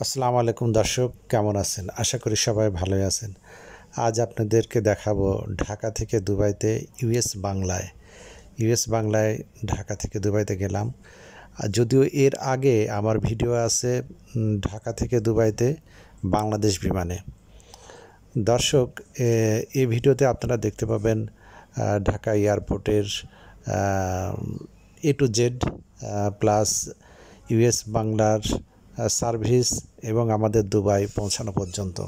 আসসালামু আলাইকুম দর্শক, কেমন আছেন? আশা করি সবাই ভালোই আছেন। আজ আপনাদেরকে দেখাবো ঢাকা থেকে দুবাইতে ইউএস বাংলায় ঢাকা থেকে দুবাইতে গেলাম। যদিও এর আগে আমার ভিডিও আছে ঢাকা থেকে দুবাইতে বাংলাদেশ বিমানে। দর্শক, এই ভিডিওতে আপনারা দেখতে পাবেন ঢাকা এয়ারপোর্টের A to Z plus US বাংলার সার্ভিস এবং আমাদের দুবাই পৌঁছানো পর্যন্ত।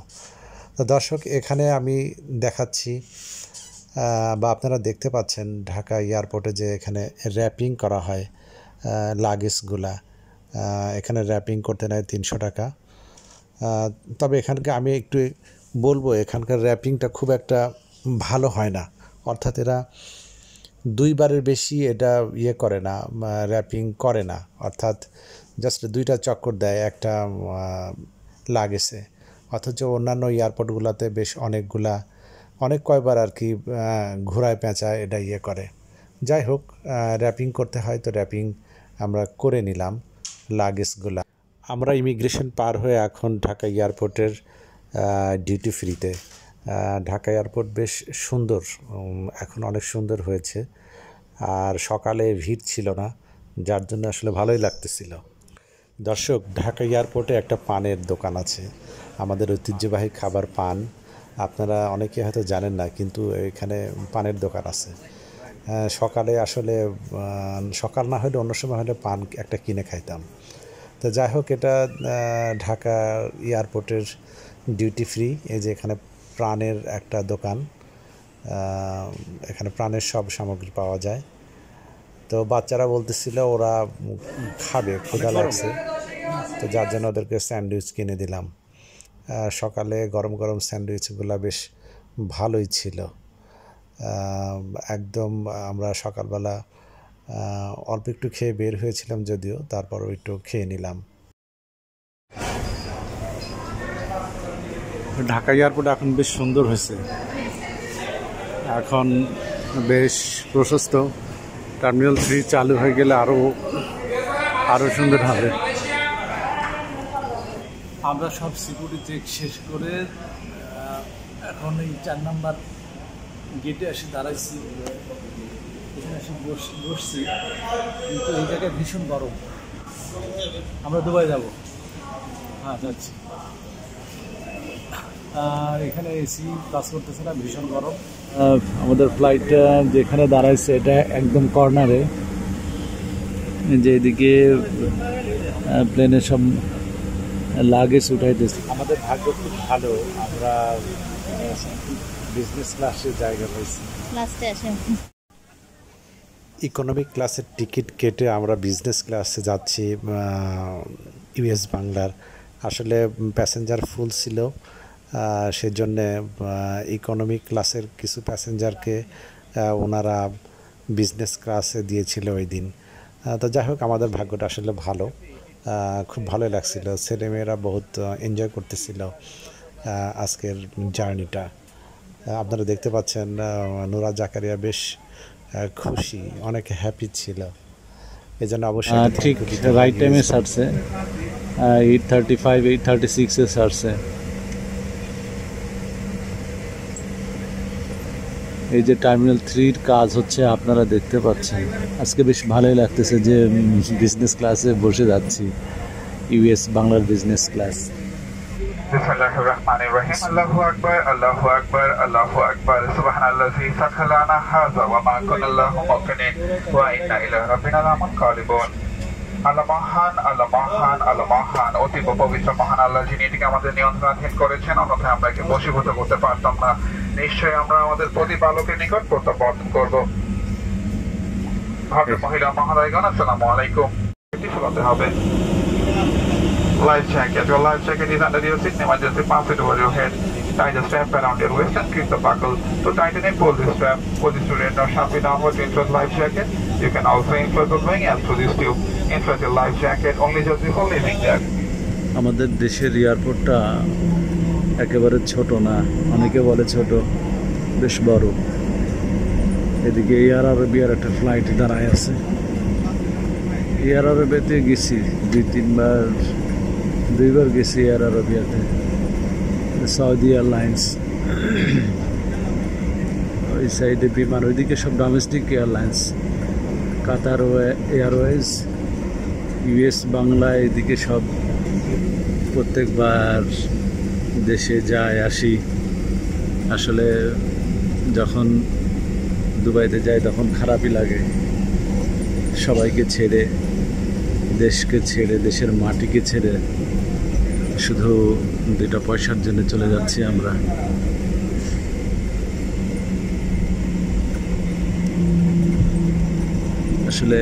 তো দর্শক, এখানে আমি দেখাচ্ছি বা আপনারা দেখতে পাচ্ছেন ঢাকা এয়ারপোর্টে যে এখানে র্যাপিং করা হয় লাগেজগুলা। এখানে র্যাপিং করতে নেয় 300 টাকা। তবে এখানকে আমি একটু বলবো, এখানকার র্যাপিংটা খুব একটা ভালো হয় না। অর্থাৎ এরা দুইবারের বেশি এটা করে না, র্যাপিং করে না। অর্থাৎ জাস্ট 2টা চক্কর দেয় একটা লাগেছে। অথচ অন্যান্য এয়ারপোর্টগুলোতে বেশ অনেক কয়বার আর কি ঘোরায় পেঁচায় এটা করে। যাই হোক, র্যাপিং করতে হয়, তো র্যাপিং আমরা করে নিলাম লাগেজগুলা। আমরা ইমিগ্রেশন পার হয়ে এখন ঢাকা এয়ারপোর্টের ডিউটি ফ্রিতে। ঢাকা এয়ারপোর্ট বেশ সুন্দর, এখন অনেক সুন্দর হয়েছে। আর সকালে ভিড় ছিল না, যার জন্য আসলে ভালোই লাগতেছিল। দর্শক, ঢাকা এয়ারপোর্টে একটা পানের দোকান আছে, আমাদের ঐতিহ্যবাহী খাবার পান। আপনারা অনেকে হয়তো জানেন না, কিন্তু এখানে পানের দোকান আছে। সকালে আসলে সকাল না হলে অন্য সময় হলে পান একটা কিনে খাইতাম। তো যাই হোক, এটা ঢাকা এয়ারপোর্টের ডিউটি ফ্রি। এই যে এখানে প্রাণের একটা দোকান, এখানে প্রাণের সব সামগ্রী পাওয়া যায়। তো বাচ্চারা বলতেছিল ওরা খাবে, ক্ষুধা লাগছে, তো যার জন্য ওদেরকে স্যান্ডউইচ কিনে দিলাম। সকালে গরম গরম স্যান্ডউইচগুলো বেশ ভালোই ছিল। একদম আমরা সকালবেলা অল্প একটু খেয়ে বের হয়েছিলাম, যদিও তারপরও একটু খেয়ে নিলাম। ঢাকা এয়ারপোর্ট এখন বেশ সুন্দর হয়েছে, এখন বেশ প্রশস্ত। টার্মিনাল 3 চালু হয়ে গেলে আরও সুন্দর হবে। আমরা সব সিকিউরিটি চেক শেষ করে এখন এই 4 নাম্বার গেটে এসে দাঁড়াইছি। এখানে এসে বসছি, কিন্তু এই জায়গায় ভীষণ গরম। আমরা দুবাই যাব, হ্যাঁ যাচ্ছি। আর এখানে এসি কাজ করতেছে না, ভীষণ গরম। আমাদের ফ্লাইটটা যেখানে দাঁড়াইছে এটা একদম কর্নারে, যে এদিকে প্লেনের সব লাগেজ উঠাইতেছে। আমাদের ভাগ্য খুব ভালো, আমরা বিজনেস ক্লাসের জায়গা পাইছি। ইকোনমিক ক্লাসের টিকিট কেটে আমরা বিজনেস ক্লাসে যাচ্ছি ইউএস বাংলার। আসলে প্যাসেঞ্জার ফুল ছিল, সেজন্যে ইকোনমিক ক্লাসের কিছু প্যাসেঞ্জারকে ওনারা বিজনেস ক্লাসে দিয়েছিল ওই দিন। তো যাই হোক, আমাদের ভাগ্যটা আসলে ভালো, খুব ভালো লাগছিল। ছেলেমেয়েরা বহুত এনজয় করতেছিল আজকের জার্নিটা। আপনারা দেখতে পাচ্ছেন নুরা জাকারিয়া বেশ খুশি, অনেক হ্যাপি ছিল। এই জন্য অবশ্যই ঠিক রাইট টাইমে ছাড়ছে, 8:35 8:36 ছাড়ছে। এই যে টার্মিনাল 3 কাজ হচ্ছে, আপনারা দেখতে পাচ্ছেন। আজকে বেশ ভালোই লাগতেছে যে বিজনেস ক্লাসে বসে যাচ্ছি, ইউএস বাংলার বিজনেস ক্লাস। বিসমিল্লাহির আল্লাহু আকবার আল্লাহু আকবার আল্লাহু আকবার সুবহানাল্লাযী সাখারা লানা হাযা ওয়া মা কুন্না লাহু মুকরিনিন ওয়া ইন্না ইলা রাব্বিনা লামুনকালিবুন। আল্লাহ মহান, আল্লাহ মহান, আল্লাহ মহান, অতি পবিত্র মহান আল্লাহ, যিনি এটিকে আমাদের নিয়ন্ত্রণাধীন করেছেন, অন্যথায় আমরা একে বশীভূত করতে পারতাম না। নিশ্চয়ই আমরা আমাদের প্রতিপালকের নিকট প্রত্যাবর্তন করব। ভদ্র মহিলা মহোদয়গণ, আসসালামু আলাইকুম। এটি শোনাতে হবে। Life jacket. Your life jacket is under your seat. Emergency pass it over your head. Tie the strap around your waist and grip the buckle. To tighten and pull the strap. For this to render sharply downward to inflate life jacket. You can also inflate the wing and through this tube. Inflate your life jacket only just before leaving there. আমাদের দেশের এয়ারপোর্টটা একেবারে ছোট না, অনেকে বলে ছোট, বেশ বড়। এদিকে এয়ার আরবিয়ার একটা ফ্লাইট দাঁড়ায় আছে। এয়ার আরবিয়াতে গেছি 2-3 বার দুইবার গেছি এয়ার আরবিয়াতে, সৌদি এয়ারলাইন্স ওই সাইডে বিমান, ওইদিকে সব domestic airlines, Qatar Airways, US Bangla, এদিকে সব প্রত্যেকবার দেশে যায় আসি। আসলে যখন দুবাইতে যাই তখন খারাপই লাগে, সবাইকে ছেড়ে, দেশকে ছেড়ে, দেশের মাটিকে ছেড়ে শুধু দুইটা পয়সার জন্য চলে যাচ্ছি আমরা। আসলে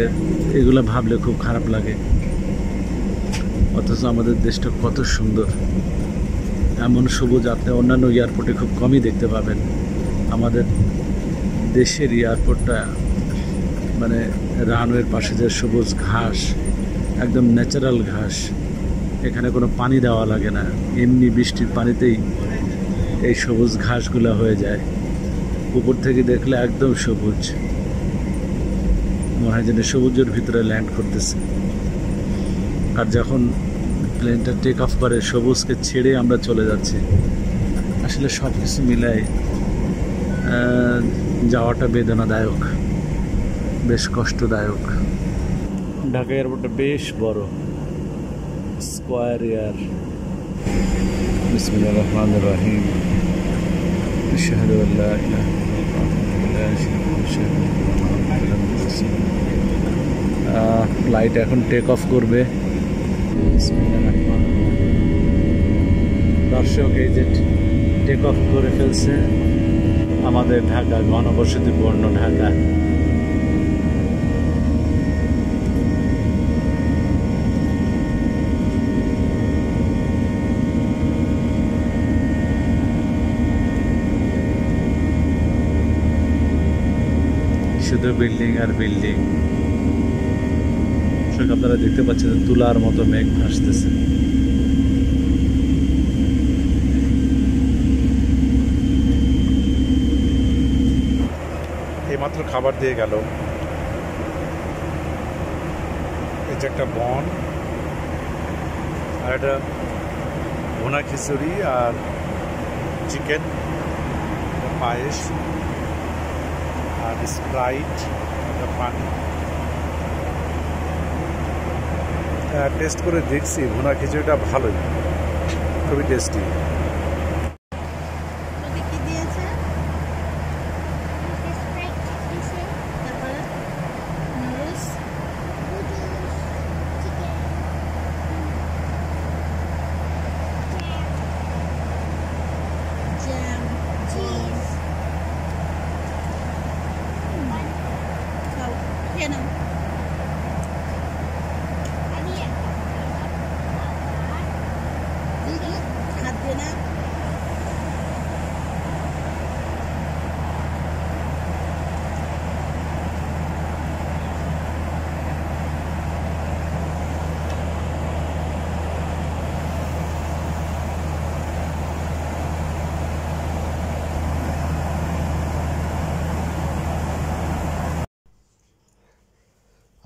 এগুলো ভাবলে খুব খারাপ লাগে, অথচ আমাদের দেশটা কত সুন্দর। এমন সবুজ আপনি অন্যান্য এয়ারপোর্টে খুব কমই দেখতে পাবেন। আমাদের দেশের এয়ারপোর্টটা মানে রানওয়ের পাশে যে সবুজ ঘাস, একদম ন্যাচারাল ঘাস, এখানে কোনো পানি দেওয়া লাগে না, এমনি বৃষ্টির পানিতেই এই সবুজ ঘাসগুলো হয়ে যায়। উপর থেকে দেখলে একদম সবুজ, মনে হয় যেন সবুজের ভিতরে ল্যান্ড করতেছে। আর যখন প্লেনটা টেক অফ করে, সবুজকে ছেড়ে আমরা চলে যাচ্ছি। আসলে সব কিছু মিলাই যাওয়াটা বেদনাদায়ক, বেশ কষ্টদায়ক। ঢাকা এয়ারপোর্টটা বেশ বড়, স্কোয়ার এয়ার। বিসমিল্লাহির রহমানির রহিম। আশহাদু আল্লা ইলাহা ইল্লাল্লাহ। ফ্লাইট এখন টেক অফ করবে। দর্শক, এই যে টেক অফ করে ফেলছে আমাদের ঢাকা, ঘনবসতিপূর্ণ ঢাকা। শুধু বিল্ডিং আর বিল্ডিং। আপনারা দেখতে পাচ্ছেন তুলার মতো মেঘ ভাসতেছে। এইমাত্র খাবার দিয়ে গেল। এই যে একটা বন, আর একটা ভুনা খিচুড়ি, আর চিকেন, পায়েস, আর স্প্রাইট, পানি। টেস্ট করে দেখছি, ভুনা খিচুড়িটা ভালোই, খুবই টেস্টি।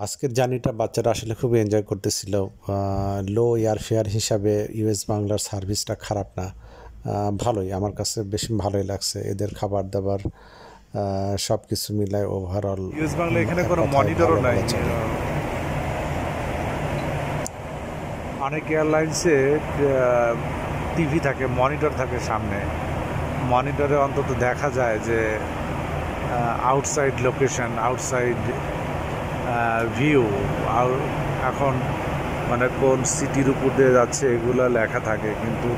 আজকের জার্নিটা বাচ্চারা আসলে খুব এনজয় করতেছিল। লো এয়ারফেয়ার হিসাবে ইউএস বাংলার সার্ভিসটা খারাপ না, ভালোই, আমার কাছে বেশ ভালোই লাগছে। এদের খাবার দাবার সব কিছু মিলায় ওভারঅল ইউএস বাংলা এখানে কোনো মনিটরও নাই। অনেক এয়ারলাইন্সে টিভি থাকে, মনিটর থাকে সামনে, মনিটরে অন্তত দেখা যায় যে আউটসাইড লোকেশন, আউটসাইড ভিউ, আর এখন মানে কোন সিটির উপর দিয়ে যাচ্ছে এগুলা লেখা থাকে, কিন্তু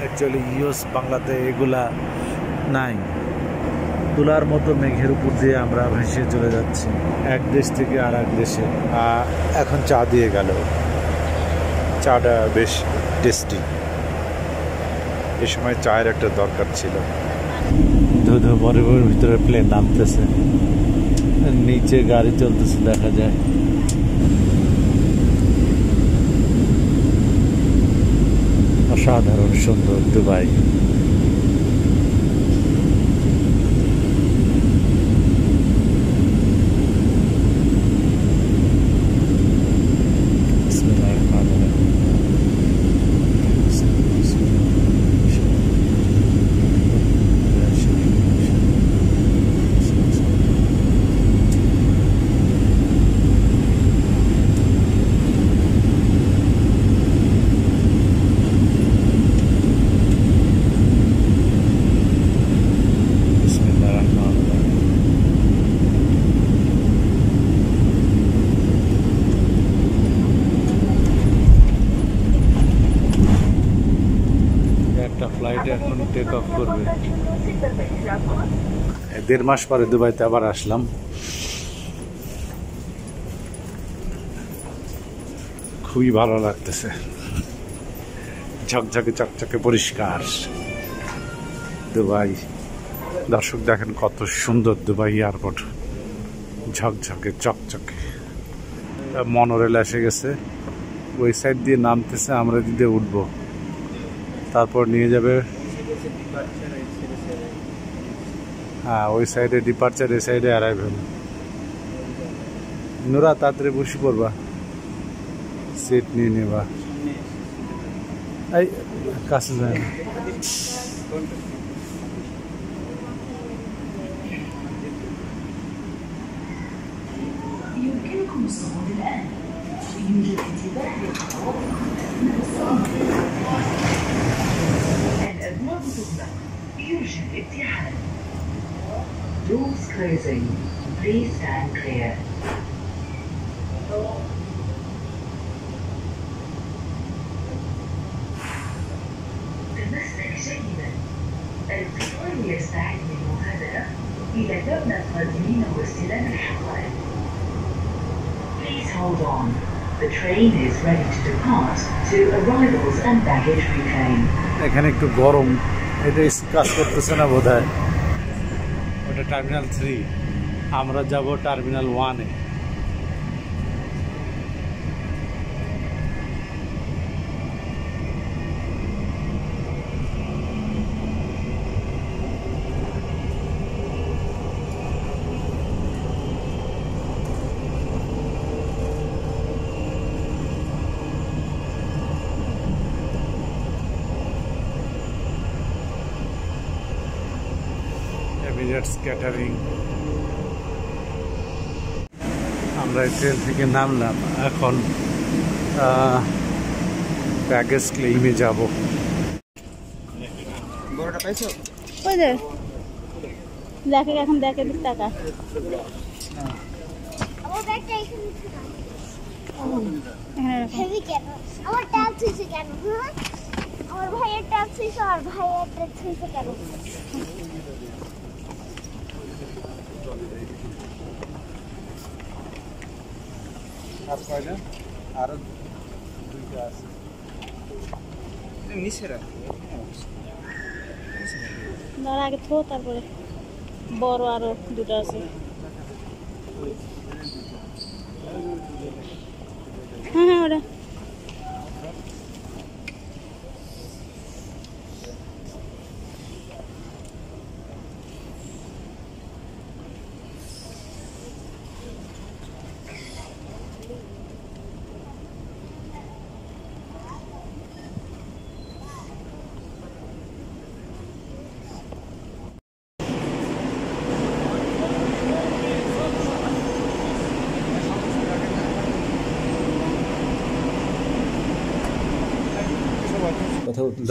অ্যাকচুয়ালি ইউএস বাংলাতে এগুলা নাই। তুলার মতো মেঘের উপর দিয়ে আমরা ভেসে চলে যাচ্ছি এক দেশ থেকে আর এক দেশে। এখন চা দিয়ে গেল, চাটা বেশ টেস্টি। এ সময় চায়ের একটা দরকার ছিল। ধুধু মরুভূমির ভিতরে প্লেন নামতেছে, নিচে গাড়ি চলতেছে দেখা যায়। অসাধারণ সুন্দর দুবাই। বিসমিল্লাহির রহমানির রহিম। এখন টেক অফ করবে। 1.5 মাস পরে দুবাইতে আবার আসলাম। খুবই ভালো লাগতেছে, ঝকঝকে চকচকে পরিষ্কার দুবাই। দর্শক দেখেন কত সুন্দর দুবাই এয়ারপোর্ট, ঝকঝকে চকচকে। মনোরেল এসে গেছে, ওই সাইড দিয়ে নামতেছে, আমরা দিকে উঠবো, তারপর নিয়ে যাবে। হ্যাঁ, ওই সাইডে ডিপার্চার, এই সাইডে অ্যারাইভেল। নোরা তাড়াতাড়ি বসে পড়বা, সিট নিয়ে নেবা। এই কাছে যায় না। يمكنكم الصعود الآن. يوجد انتباه للخطوات أثناء الصعود. الأبواب تغلق. يرجى الابتعاد. Doors closing. Please stand clear. تمسك جيدا. القطار يستعد للمغادرة إلى مبنى القادمين واستلام الحقائب. Please hold on. The train is ready to depart to arrivals and baggage reclaim. এখানে একটু গরম, এটা কাজ করতেছে না বোধহয়। ওটা টার্মিনাল 3, আমরা যাব টার্মিনাল 1-এ। Emirates catering. আমরা এই ট্রেন থেকে নামলাম, এখন ব্যাগেজ ক্লেইমে যাব। ওই যে দেখে, এখন দেখে টাকা। আমার ব্যাগটা এখানে হ্যাঁ, হেভি কেন? আমার ট্যাক্স হয়েছে কেন? আমার ভাইয়ের ট্যাক্স হয়েছে, আর ভাইয়ের ট্যাক্স হয়েছে কেন? আরো দুইটা আছে দাঁড়া আগে থো, তারপরে বড় আরো দুটো আছে। হ্যাঁ হ্যাঁ, ওটা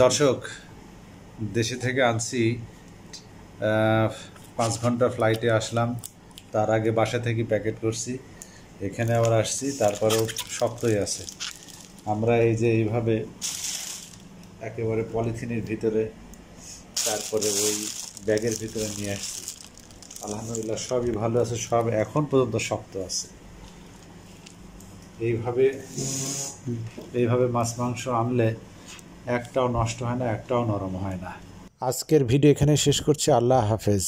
দর্শক, দেশে থেকে আনছি, 5 ঘন্টা ফ্লাইটে আসলাম, তার আগে বাসা থেকে প্যাকেট করছি, এখানে আবার আসছি, তারপরেও শক্তই আছে। আমরা এই যে এইভাবে একেবারে পলিথিনের ভিতরে, তারপরে ওই ব্যাগের ভিতরে নিয়ে আসছি। আলহামদুলিল্লাহ সবই ভালো আছে, সব এখন পর্যন্ত শক্ত আছে। এইভাবে মাছ মাংস আনলে একটাও নষ্ট হয় না, একটাও নরম হয় না। আজকের ভিডিও এখানে শেষ করছি। আল্লাহ হাফেজ।